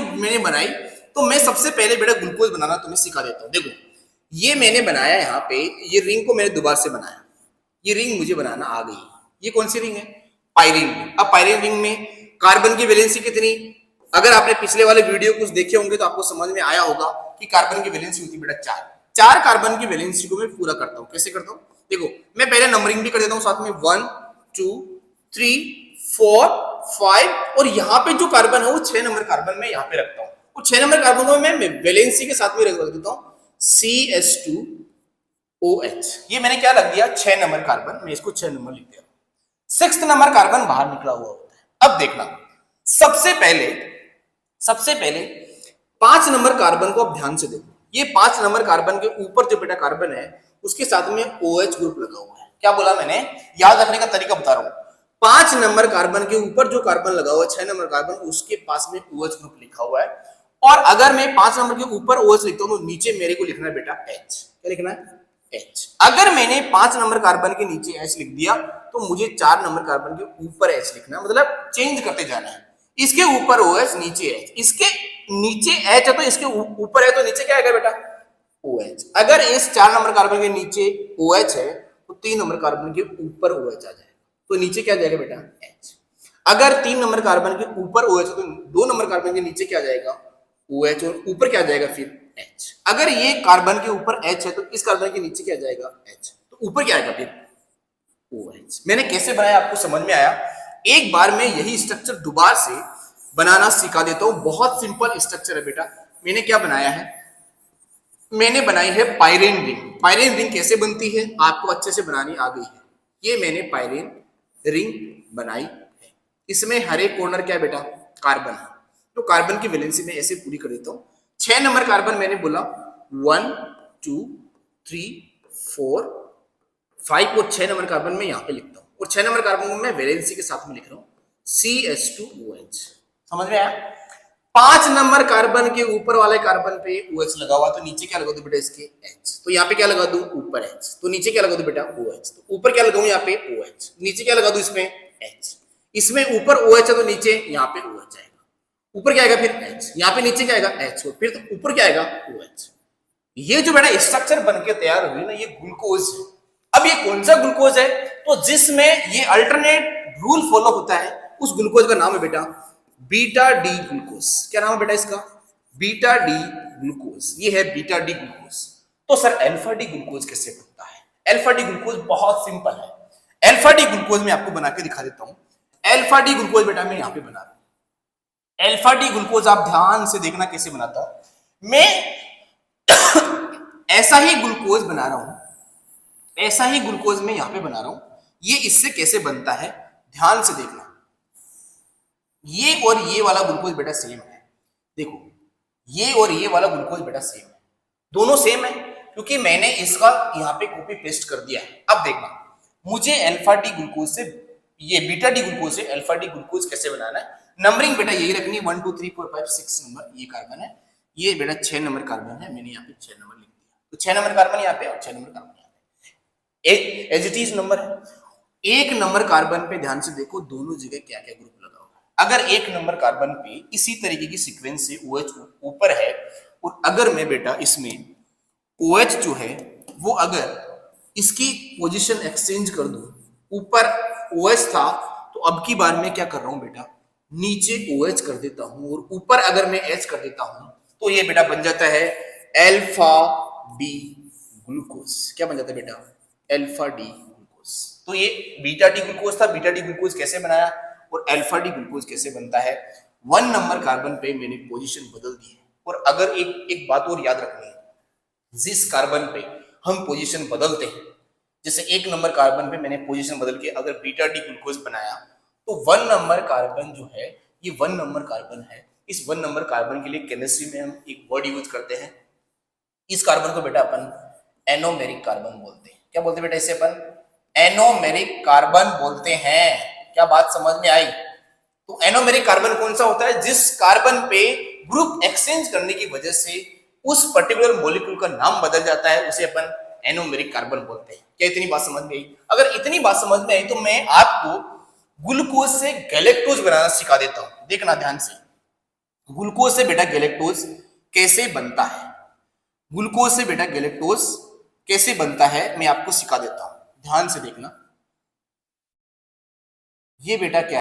मैंने बनाई, तो मैं सबसे पहले बेटा ग्लूकोज बनाना तुम्हें सिखा देता हूँ। देखो ये मैंने बनाया यहाँ पे, ये रिंग को मैंने दोबारा से बनाया, ये रिंग मुझे बनाना आ गई। ये कौन सी रिंग है? Pyrene ring. अब पायरीन रिंग में कार्बन की वैलेंसी कितनी? अगर आपने पिछले वाले वीडियो कुछ देखे होंगे तो आपको समझ में आया होगा कि कार्बन की वैलेंसी होती है बेटा 4। 4 कार्बन की वैलेंसी को मैं पूरा करता हूँ। कैसे करता हूँ? देखो मैं पहले नंबरिंग भी कर देता हूँ साथ में, 1 2 3 4 5, और यहाँ पे जो कार्बन है वो 6 नंबर कार्बन में यहाँ पे रखता हूँ। और 6 नंबर कार्बन को मैं वैलेंसी के साथ में रख देता हूँ CH2OH। ये मैंने क्या लग दिया? 6 नंबर कार्बन, मैं इसको 6 नंबर लिख दिया। 6th नंबर कार्बन बाहर निकला हुआ होता है। अब देखना, सबसे पहले 5 नंबर कार्बन को आप ध्यान से देखो। ये 5 नंबर कार्बन के ऊपर जो बेटा कार्बन है उसके साथ में OH ग्रुप लगा हुआ है। क्या बोला मैंने? याद रखने का तरीका बता रहा हूं। 5 नंबर कार्बन के ऊपर जो कार्बन लगा हुआ है 6 नंबर कार्बन, उसके पास में OH ग्रुप लिखा हुआ है। और अगर मैं 5 नंबर के ऊपर OH लिखता हूं तो नीचे मेरे को लिखना है बेटा H। क्या लिखना है? H। अगर मैंने 5 नंबर कार्बन के नीचे H लिख दिया तो मुझे 4 नंबर कार्बन के ऊपर H लिखना है, मतलब चेंज करते जाना है। इसके ऊपर OH, नीचे H, इसके नीचे H है तो इसके ऊपर है तो नीचे क्या आएगा बेटा? OH। अगर इस 4 नंबर कार्बन के नीचे OH है तो 3 नंबर कार्बन के ऊपर OH आ जाएगा, तो नीचे क्या जाएगा बेटा? H। अगर 3 नंबर कार्बन के ऊपर OH है तो 2 नंबर कार्बन के नीचे क्या जाएगा? OH, और ऊपर क्या जाएगा फिर? H। अगर ये कार्बन के ऊपर H है तो इस कार्बन के नीचे क्या जाएगा? H, तो ऊपर क्या आएगा फिर? OH। मैंने कैसे बनाया आपको समझ में आया? एक बार मैं यही स्ट्रक्चर दोबारा से बनाना सिखा देता हूं। बहुत सिंपल स्ट्रक्चर है बेटा। मैंने क्या बनाया है? मैंने बनाई है पायरीन रिंग। पायरीन रिंग कैसे बनती है आपको अच्छे से बनानी आ गई है। ये मैंने पायरीन रिंग बनाई है। इसमें हर एक कॉर्नर क्या है बेटा? कार्बन है। तो कार्बन की वैलेंसी में ऐसे पूरी कर देता हूं। 6 नंबर कार्बन मैंने बोला 1 2 3 4 5, और 6 नंबर कार्बन में यहाँ पे लिखता हूँ, और 6 नंबर कार्बन को मैं वैलेंसी के साथ में लिख रहा हूँ CH2OH। समझ में आया? 5 नंबर कार्बन के ऊपर वाले कार्बन पे OH लगा हुआ, तो नीचे क्या लगा दो बेटा? इसके H। तो यहाँ पे क्या लगा दूं? ऊपर H। तो नीचे क्या लगा दो बेटा? OH। तो ऊपर क्या लगाऊं? यहाँ पे OH। नीचे क्या लगा दूं? इसमें H। इसमें ऊपर OH है तो नीचे यहाँ पे OH आएगा। ऊपर क्या आएगा फिर? H। यहाँ पे नीचे क्या आएगा? H, और फिर तो ऊपर क्या आएगा? OH। ये जो बेटा स्ट्रक्चर बनके तैयार हुई ना, ये ग्लूकोज है। अब ये कौन सा ग्लूकोज है? तो जिसमें ये अल्टरनेट रूल फॉलो होता है उस ग्लूकोज का नाम है बेटा बीटा डी ग्लूकोज। क्या नाम है बेटा इसका? Beta D glucose. ये है बीटा डी ग्लूकोज। तो सर अल्फा डी ग्लूकोज कैसे बनता है? अल्फा डी ग्लूकोज बहुत सिंपल है। अल्फा डी ग्लूकोज मैं आपको बना के दिखा देता हूं। अल्फा डी ग्लूकोज बेटा मैं यहां पे बना रहा हूं। अल्फा डी ग्लूकोज आप ध्यान से देखना कैसे बनाता हूं। मैं ऐसा ही ग्लूकोज बना रहा हूं, ऐसा ही ग्लूकोज मैं यहां पे बना रहा हूं। ये इससे कैसे बनता है ध्यान से देखना। ये और ये वाला ग्लूकोज बेटा सेम है। देखो ये और ये वाला ग्लूकोज बेटा सेम है, दोनों सेम है क्योंकि मैंने इसका यहां पे कॉपी पेस्ट कर दिया है। अब देखना मुझे अल्फा डी ग्लूकोज से, ये बीटा डी ग्लूकोज से अल्फा डी ग्लूकोज कैसे बनाना है। नंबरिंग बेटा यही रखनी है 1 2 3 4 5 6 नंबर ये कार्बन है। ये बेटा 6 नंबर कार्बन है, मैंने यहाँ पे 6 नंबर लिख दिया। तो 6 नंबर कार्बन यहाँ पे और 6 नंबर कार्बन यहाँ पे एज इट इज नंबर है। एक नंबर कार्बन पे ध्यान से देखो दोनों जगह क्या क्या ग्रुप लगा हुआ है। अगर एक नंबर कार्बन पे इसी तरीके की सीक्वेंस से OH ऊपर है, और अगर मैं बेटा इसमें OH जो है वो अगर इसकी पोजीशन एक्सचेंज कर दूं, ऊपर OH था तो अब की बार मैं क्या कर रहा हूं बेटा? नीचे OH कर देता हूं, और ऊपर अगर मैं H कर देता हूं तो ये बेटा बन जाता है अल्फा डी ग्लूकोज। क्या बन जाता है बेटा? Alpha D glucose. तो ये बीटा डी ग्लूकोज था। बीटा डी ग्लूकोज कैसे बनाया और अल्फा डी ग्लूकोज कैसे बनता है? 1 नंबर कार्बन पे मैंने पोजीशन बदल दी है। और अगर एक बात और याद रखनी है, जिस कार्बन पे हम पोजीशन बदलते हैं, जैसे 1 नंबर कार्बन पे मैंने पोजीशन बदल के अगर बीटा डी ग्लूकोज बनाया तो 1 नंबर कार्बन जो है ये 1 नंबर कार्बन है। इस 1 नंबर कार्बन के लिए केमिस्ट्री में हम एक वर्ड यूज करते हैं। इस कार्बन को बेटा अपन एनोमेरिक कार्बन बोलते हैं। क्या बोलते हैं बेटा इसे? अपन एनोमेरिक कार्बन बोलते हैं। क्या बात समझ में आई? तो एनोमेरिक कार्बन कौन सा होता है? जिस कार्बन पे ग्रुप एक्सचेंज करने की वजह से उस पर्टिकुलर मॉलिक्यूल का नाम बदल जाता है, उसे अपन एनोमेरिक कार्बन बोलते हैं। क्या इतनी बात समझ में आई? अगर इतनी बात समझ में आई तो मैं आपको ग्लूकोज से गैलेक्टोज बनाना सिखा देता हूं। देखना ध्यान से। ग्लूकोज से बेटा गैलेक्टोज कैसे बनता है, ग्लूकोज से बेटा गैलेक्टोज कैसे बनता है मैं आपको सिखा देता हूं, ध्यान से देखना। ये बेटा क्या